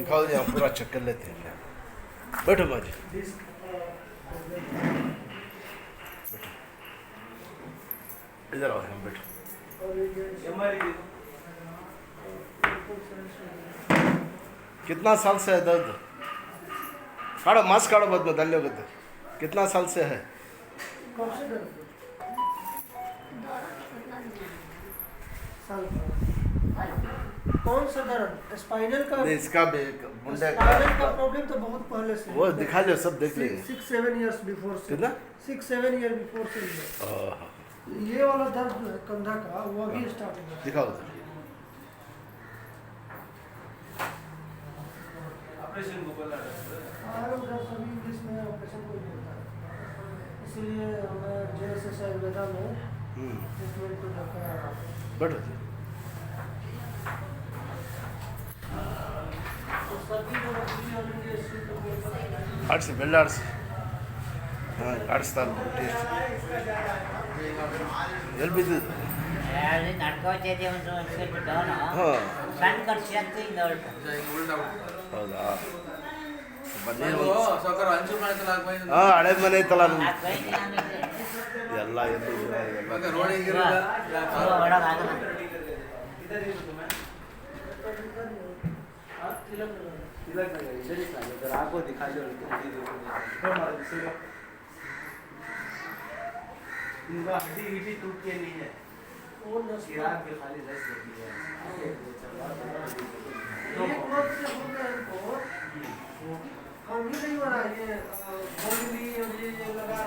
दिखाओ, यहाँ पूरा चेक कर लेते हैं। बैठो बाजी, इधर आओ, हम बैठो। कितना साल से है दर्द? काढ़ो, मास्क काढ़ो, बहुत बदल लो। कितना साल से है? कौन सा दर्द? स्पाइनल का? नहीं, इसका भी मुंडे स्पाइनल का प्रॉब्लम तो बहुत पहले से वो दिखा लो, सब देख लेंगे। 6-7 इयर्स बिफोर से। कितना? 6-7 ईयर बिफोर से है। ये वाला दर्द जो है कंधा का, वो अभी स्टार्ट हुआ है। दिखाओ उधर। ऑपरेशन को बोला उधर सभी इंग्लिश में ऑपरेशन को बोलता है, इसलिए हमें JSS आयुर्वेदा में ट्रीटमेंट को देखा है। बैठो। तो सभी लोग अपनी आर्ट्स बेल्ट आर्ट्स, हाँ आर्ट्स था टेस्ट ಎಲ್ಲಿ ಬಿದ್ದಿದ್ದು? ನಡ್ಕೋತಿದ್ದೆ ಒಂದು ಸ್ವಲ್ಪ ಡೌನು ಹಾಂ, ಸಣ್ಣ ಖರ್ಚು ಆಗ್ತದೆ ಹಿಂಗೆ ಹೊರಟು ಹೌದಾ? ಸಾವುಕಾರ ಅಂಚು ಮಾಡ್ತಲ್ಲ ಹಾಂ, ಹಳೆ ಮನೆ ಐತಲ್ಲ ನಮ್ದು. ನಾಲ್ಕು ಬೈಕ್ ನಮಗೆ ಎಲ್ಲ ಎಲ್ಲಿ ರೋಡ್ ಒಳಗಾಗಲ್ಲ आपको दिखा दो इनका हड्डी गिड्डी टूट के नहीं है, चिराग के खाली रस लगी है। एक वक्त से होता है इनको, कभी नहीं हो रहा है ये, और ये लगा